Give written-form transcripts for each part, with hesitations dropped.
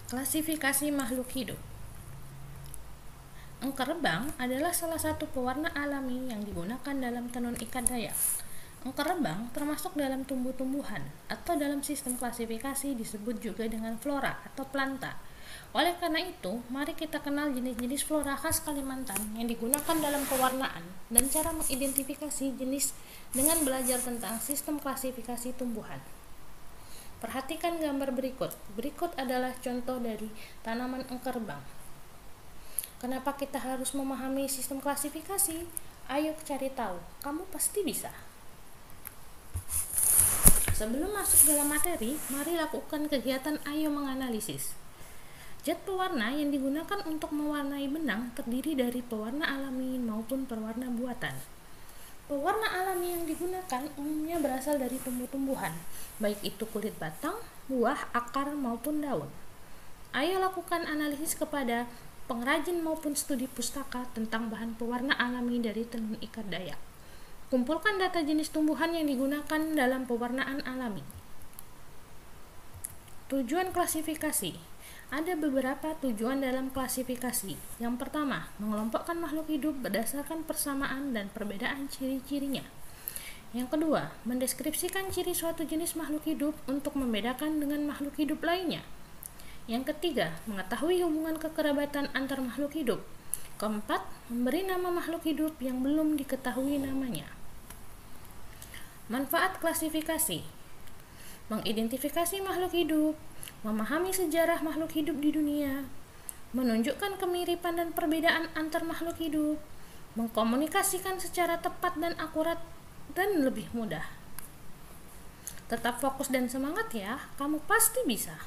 Klasifikasi makhluk hidup. Engkerebang adalah salah satu pewarna alami yang digunakan dalam tenun ikat Dayak. Engkerebang termasuk dalam tumbuh-tumbuhan atau dalam sistem klasifikasi disebut juga dengan flora atau planta. Oleh karena itu, mari kita kenal jenis-jenis flora khas Kalimantan yang digunakan dalam pewarnaan dan cara mengidentifikasi jenis dengan belajar tentang sistem klasifikasi tumbuhan. Perhatikan gambar berikut. Berikut adalah contoh dari tanaman engkerebang. Kenapa kita harus memahami sistem klasifikasi? Ayo cari tahu, kamu pasti bisa. Sebelum masuk dalam materi, mari lakukan kegiatan ayo menganalisis. Zat pewarna yang digunakan untuk mewarnai benang terdiri dari pewarna alami maupun pewarna buatan. Pewarna alami yang digunakan umumnya berasal dari tumbuh-tumbuhan, baik itu kulit batang, buah, akar, maupun daun. Ayo lakukan analisis kepada pengrajin maupun studi pustaka tentang bahan pewarna alami dari tenun ikat Dayak. Kumpulkan data jenis tumbuhan yang digunakan dalam pewarnaan alami. Tujuan klasifikasi. Ada beberapa tujuan dalam klasifikasi. Yang pertama, mengelompokkan makhluk hidup berdasarkan persamaan dan perbedaan ciri-cirinya. Yang kedua, mendeskripsikan ciri suatu jenis makhluk hidup untuk membedakan dengan makhluk hidup lainnya. Yang ketiga, mengetahui hubungan kekerabatan antar makhluk hidup. Keempat, memberi nama makhluk hidup yang belum diketahui namanya. Manfaat klasifikasi. Mengidentifikasi makhluk hidup, memahami sejarah makhluk hidup di dunia, menunjukkan kemiripan dan perbedaan antar makhluk hidup, mengkomunikasikan secara tepat dan akurat, dan lebih mudah. Tetap fokus dan semangat ya, kamu pasti bisa.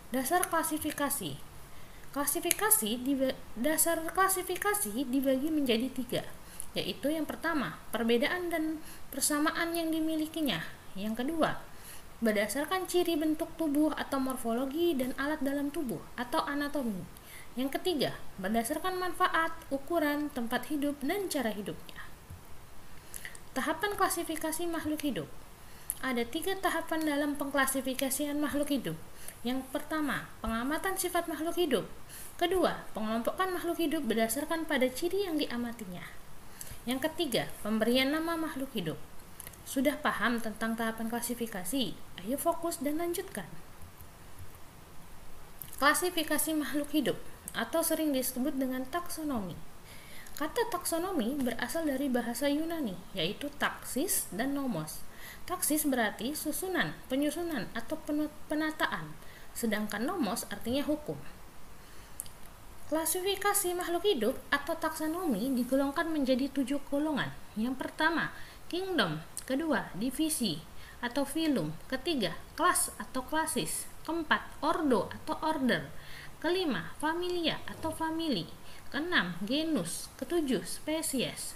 Dasar klasifikasi. Dasar klasifikasi dibagi menjadi 3, yaitu yang pertama, perbedaan dan persamaan yang dimilikinya. Yang kedua, berdasarkan ciri bentuk tubuh atau morfologi dan alat dalam tubuh atau anatomi. Yang ketiga, berdasarkan manfaat, ukuran, tempat hidup, dan cara hidupnya. Tahapan klasifikasi makhluk hidup. Ada 3 tahapan dalam pengklasifikasian makhluk hidup. Yang pertama, pengamatan sifat makhluk hidup. Kedua, pengelompokan makhluk hidup berdasarkan pada ciri yang diamatinya. Yang ketiga, pemberian nama makhluk hidup. Sudah paham tentang tahapan klasifikasi? Ayo fokus dan lanjutkan. Klasifikasi makhluk hidup atau sering disebut dengan taksonomi. Kata taksonomi berasal dari bahasa Yunani, yaitu taksis dan nomos. Taksis berarti susunan, penyusunan, atau penataan, sedangkan nomos artinya hukum. Klasifikasi makhluk hidup atau taksonomi digolongkan menjadi 7 golongan. Yang pertama, kingdom. Kedua, divisi atau filum. Ketiga, kelas atau klasis. Keempat, ordo atau order. Kelima, familia atau family. Keenam, genus. Ketujuh, spesies.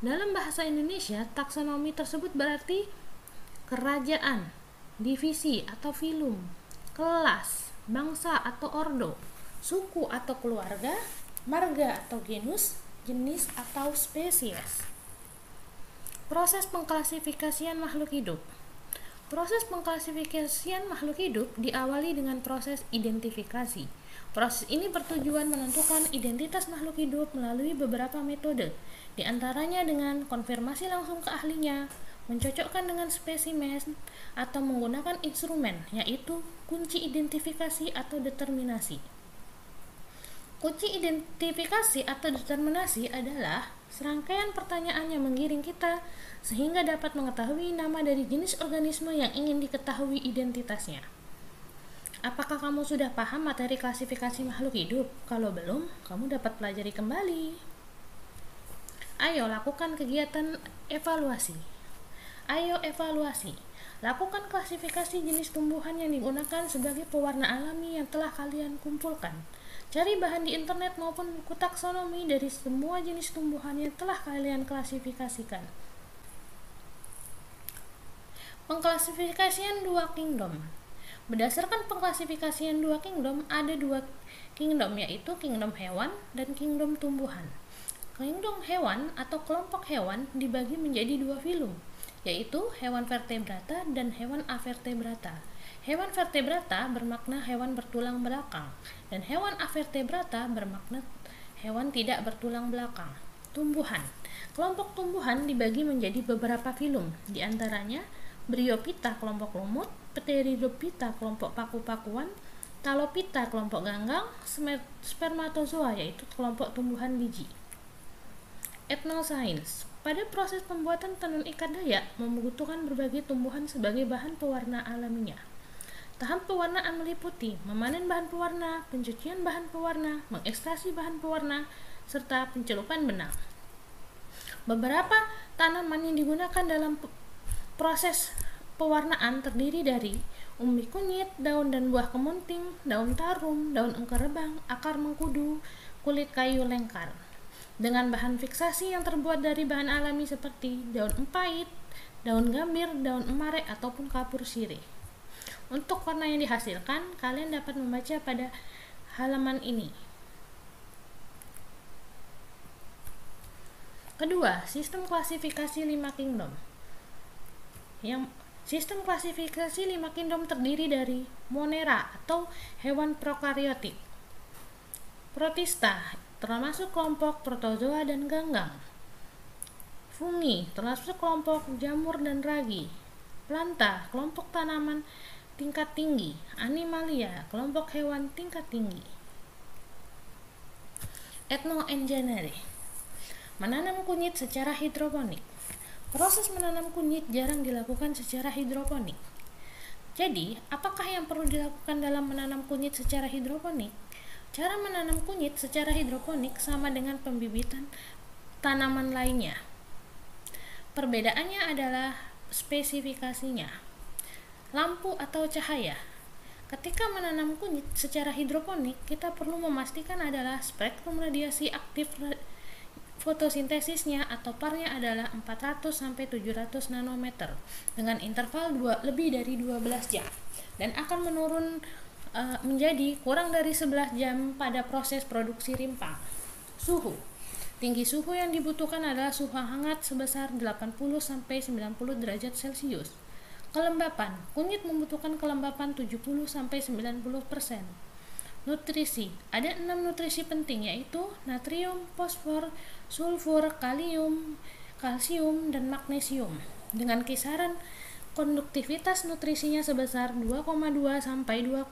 Dalam bahasa Indonesia, taksonomi tersebut berarti kerajaan, divisi atau filum, kelas, bangsa atau ordo, suku atau keluarga, marga atau genus, jenis atau spesies. Proses pengklasifikasian makhluk hidup. Proses pengklasifikasian makhluk hidup diawali dengan proses identifikasi. Proses ini bertujuan menentukan identitas makhluk hidup melalui beberapa metode, di antaranya dengan konfirmasi langsung ke ahlinya, mencocokkan dengan spesimen, atau menggunakan instrumen, yaitu kunci identifikasi atau determinasi. Kunci identifikasi atau determinasi adalah serangkaian pertanyaan yang menggiring kita sehingga dapat mengetahui nama dari jenis organisme yang ingin diketahui identitasnya. Apakah kamu sudah paham materi klasifikasi makhluk hidup? Kalau belum, kamu dapat pelajari kembali. Ayo lakukan kegiatan evaluasi. Ayo evaluasi. Lakukan klasifikasi jenis tumbuhan yang digunakan sebagai pewarna alami yang telah kalian kumpulkan. Cari bahan di internet maupun buku taksonomi dari semua jenis tumbuhan yang telah kalian klasifikasikan. Pengklasifikasian 2 kingdom. Berdasarkan pengklasifikasian 2 kingdom, ada 2 kingdom, yaitu kingdom hewan dan kingdom tumbuhan. Kingdom hewan atau kelompok hewan dibagi menjadi 2 filum, yaitu hewan vertebrata dan hewan avertebrata. Hewan vertebrata bermakna hewan bertulang belakang, dan hewan avertebrata bermakna hewan tidak bertulang belakang. Tumbuhan. Kelompok tumbuhan dibagi menjadi beberapa filum, di antaranya Bryophyta kelompok lumut, Pteridophyta kelompok paku-pakuan, Talophyta kelompok ganggang, Spermatozoa yaitu kelompok tumbuhan biji. Ethnosains. Pada proses pembuatan tenun ikat Dayak membutuhkan berbagai tumbuhan sebagai bahan pewarna alaminya. Tahap pewarnaan meliputi memanen bahan pewarna, pencucian bahan pewarna, mengekstraksi bahan pewarna, serta pencelupan benang. Beberapa tanaman yang digunakan dalam proses pewarnaan terdiri dari umbi kunyit, daun dan buah kemunting, daun tarum, daun engkerebang, akar mengkudu, kulit kayu lengkar. Dengan bahan fiksasi yang terbuat dari bahan alami seperti daun empait, daun gambir, daun emare, ataupun kapur sirih. Untuk warna yang dihasilkan, kalian dapat membaca pada halaman ini. Kedua, sistem klasifikasi 5 kingdom. Sistem klasifikasi 5 kingdom terdiri dari Monera atau hewan prokariotik, Protista termasuk kelompok protozoa dan ganggang, Fungi termasuk kelompok jamur dan ragi, Planta kelompok tanaman tingkat tinggi, Animalia kelompok hewan tingkat tinggi. Ethnoengineering. Menanam kunyit secara hidroponik. Proses menanam kunyit jarang dilakukan secara hidroponik. Jadi, apakah yang perlu dilakukan dalam menanam kunyit secara hidroponik? Cara menanam kunyit secara hidroponik sama dengan pembibitan tanaman lainnya. Perbedaannya adalah spesifikasinya. Lampu atau cahaya. Ketika menanam kunyit secara hidroponik, kita perlu memastikan adalah spektrum radiasi aktif fotosintesisnya atau parnya adalah 400-700 nanometer dengan interval lebih dari 12 jam dan akan menurun menjadi kurang dari 11 jam pada proses produksi rimpang. Suhu. Tinggi suhu yang dibutuhkan adalah suhu hangat sebesar 80-90 derajat Celcius. Kelembapan. Kunyit membutuhkan kelembapan 70-90%. Nutrisi. Ada 6 nutrisi penting yaitu natrium, fosfor, sulfur, kalium, kalsium, dan magnesium. Dengan kisaran konduktivitas nutrisinya sebesar 2,2 sampai 2,6.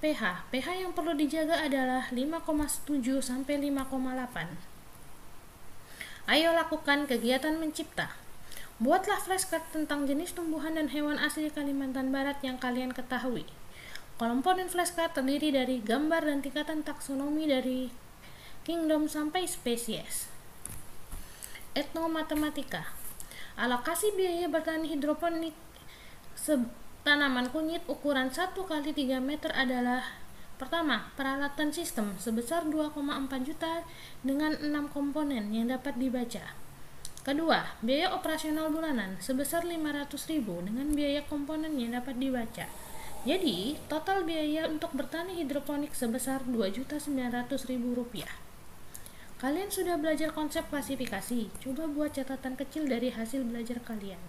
pH. pH yang perlu dijaga adalah 5,7 sampai 5,8. Ayo lakukan kegiatan mencipta. Buatlah flashcard tentang jenis tumbuhan dan hewan asli Kalimantan Barat yang kalian ketahui. Komponen flashcard terdiri dari gambar dan tingkatan taksonomi dari kingdom sampai spesies. Etnomatematika. Alokasi biaya bertani hidroponik tanaman kunyit ukuran 1 x 3 meter adalah: pertama, peralatan sistem sebesar 2,4 juta dengan 6 komponen yang dapat dibaca. Kedua, biaya operasional bulanan sebesar 500.000 dengan biaya komponen yang dapat dibaca. Jadi, total biaya untuk bertani hidroponik sebesar Rp2.900.000. Kalian sudah belajar konsep klasifikasi. Coba buat catatan kecil dari hasil belajar kalian.